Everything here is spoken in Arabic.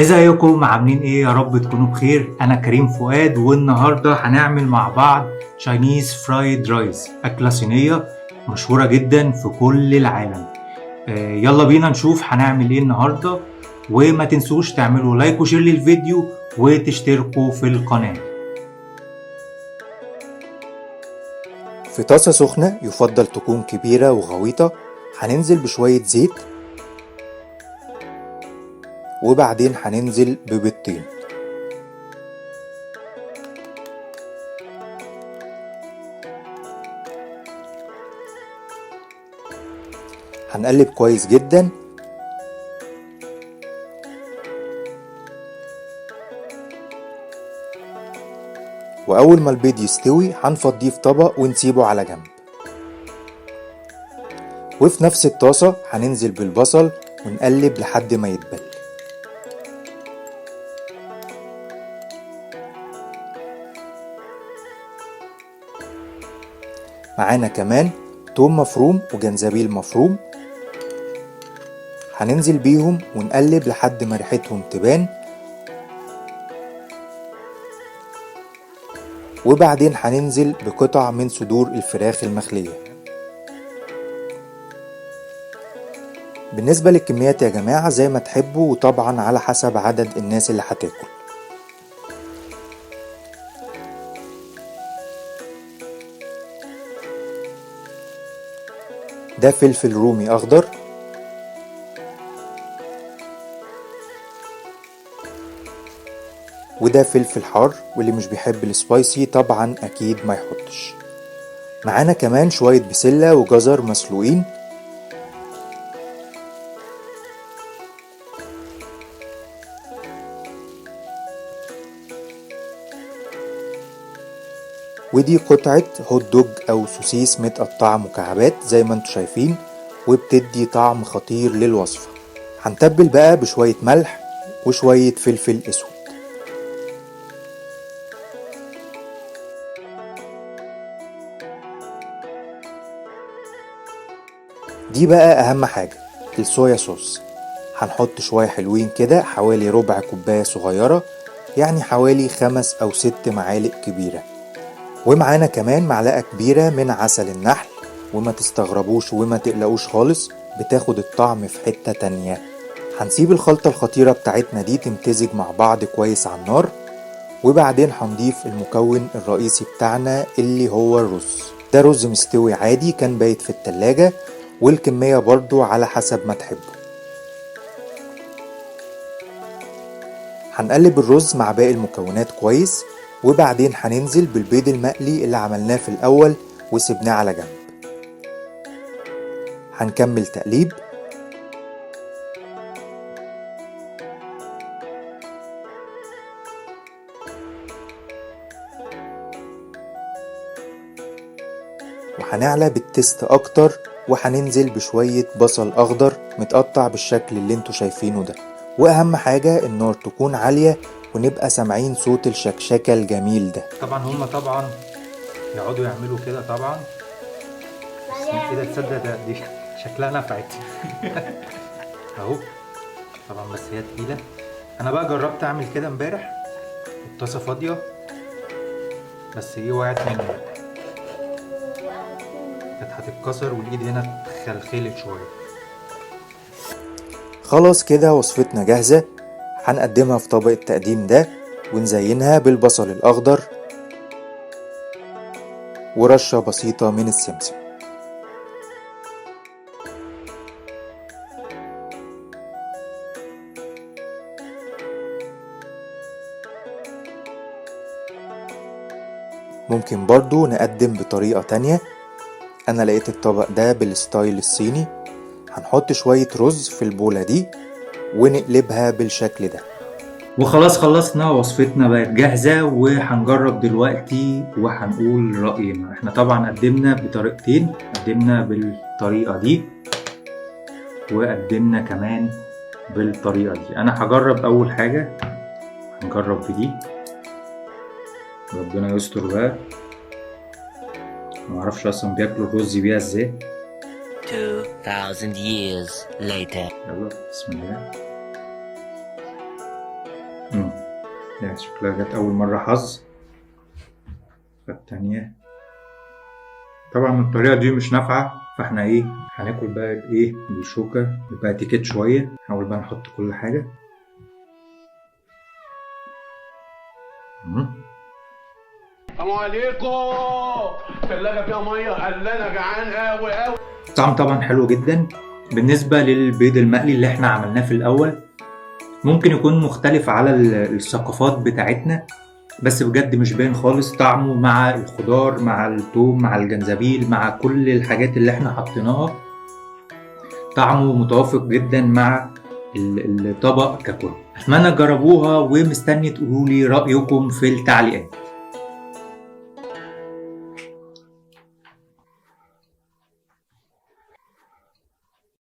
ازيكم عاملين ايه؟ يا رب تكونوا بخير. انا كريم فؤاد، والنهارده هنعمل مع بعض تشاينيز فرايد رايس، اكله صينيه مشهوره جدا في كل العالم. يلا بينا نشوف هنعمل ايه النهارده. وما تنسوش تعملوا لايك وشير للفيديو وتشتركوا في القناه. في طاسة سخنة يفضل تكون كبيرة وغويطة، هننزل بشوية زيت وبعدين هننزل ببيضتين. هنقلب كويس جدا، وأول ما البيض يستوي هنفضيه في طبق ونسيبه على جنب. وفي نفس الطاسة هننزل بالبصل ونقلب لحد ما يتبل. معانا كمان توم مفروم وجنزبيل مفروم، هننزل بيهم ونقلب لحد ما ريحتهم تبان، وبعدين هننزل بقطع من صدور الفراخ المخلية. بالنسبة للكميات يا جماعة زي ما تحبوا، وطبعا على حسب عدد الناس اللي هتاكل. ده فلفل رومي أخضر، وده فلفل حار، واللي مش بيحب السبايسي طبعا أكيد ما يحطش. معانا كمان شوية بسلة وجزر مسلوقين، ودي قطعة هوت دوج أو سوسيس متقطعة مكعبات زي ما انتوا شايفين، وبتدي طعم خطير للوصفة. هنتبل بقى بشوية ملح وشوية فلفل أسود. دي بقى أهم حاجة، الصويا صوص. هنحط شوية حلوين كده، حوالي ربع كوباية صغيرة، يعني حوالي 5 أو 6 معالق كبيرة. ومعانا كمان معلقة كبيرة من عسل النحل، وما تستغربوش وما تقلقوش خالص، بتاخد الطعم في حتة تانية. هنسيب الخلطة الخطيرة بتاعتنا دي تمتزج مع بعض كويس على النار، وبعدين هنضيف المكون الرئيسي بتاعنا اللي هو الرز. ده رز مستوي عادي كان بايت في التلاجة، والكمية برضو على حسب ما تحبوا. هنقلب الرز مع باقي المكونات كويس، وبعدين هننزل بالبيض المقلي اللي عملناه في الأول وسبناه على جنب. هنكمل تقليب، وهنعلى بالتست أكتر، وهننزل بشوية بصل أخضر متقطع بالشكل اللي انتوا شايفينه ده. وأهم حاجة النار تكون عالية ونبقى سامعين صوت الشكشكة الجميل ده. طبعا هما يقعدوا يعملوا كده طبعا. بس ايه ده؟ تصدق دي شكلها نفعت. اهو. طبعا بس هي تقيلة. انا بقى جربت اعمل كده امبارح، الطاسة فاضية، بس ايه، وقعت مني، كانت هتتكسر والايد هنا اتخلخلت شوية. خلاص كده وصفتنا جاهزة. هنقدمها في طبق التقديم ده، ونزينها بالبصل الأخضر ورشة بسيطة من السمسم. ممكن برضو نقدم بطريقة تانية. أنا لقيت الطبق ده بالستايل الصيني. هنحط شوية رز في البولة دي ونقلبها بالشكل ده. وخلاص خلصنا، وصفتنا بقت جاهزة وهنجرب دلوقتي وهنقول رأينا. احنا طبعا قدمنا بطريقتين، قدمنا بالطريقة دي وقدمنا كمان بالطريقة دي. انا هجرب اول حاجة، هنجرب بدي، ربنا يستر بقى. معرفش اصلا بياكلوا الرز بيها ازاي. 2000 years later. يلا بسم الله. يعني شكلها جت أول مرة حظ. فالتانية طبعا الطريقة دي مش نافعة، فاحنا ايه هناكل بقى بايه بالشوكة، يبقى اتيكيت شوية. نحاول بقى نحط كل حاجة. السلام عليكم. الثلاجة فيها مية، قال انا جعان قوي قوي. طعم طبعا حلو جدا. بالنسبة للبيض المقلي اللي احنا عملناه في الأول، ممكن يكون مختلف على الثقافات بتاعتنا، بس بجد مش باين خالص طعمه مع الخضار مع الثوم مع الجنزبيل مع كل الحاجات اللي احنا حطيناها. طعمه متوافق جدا مع الطبق ككل. اتمنى تجربوها ومستني تقولولي رأيكم في التعليقات.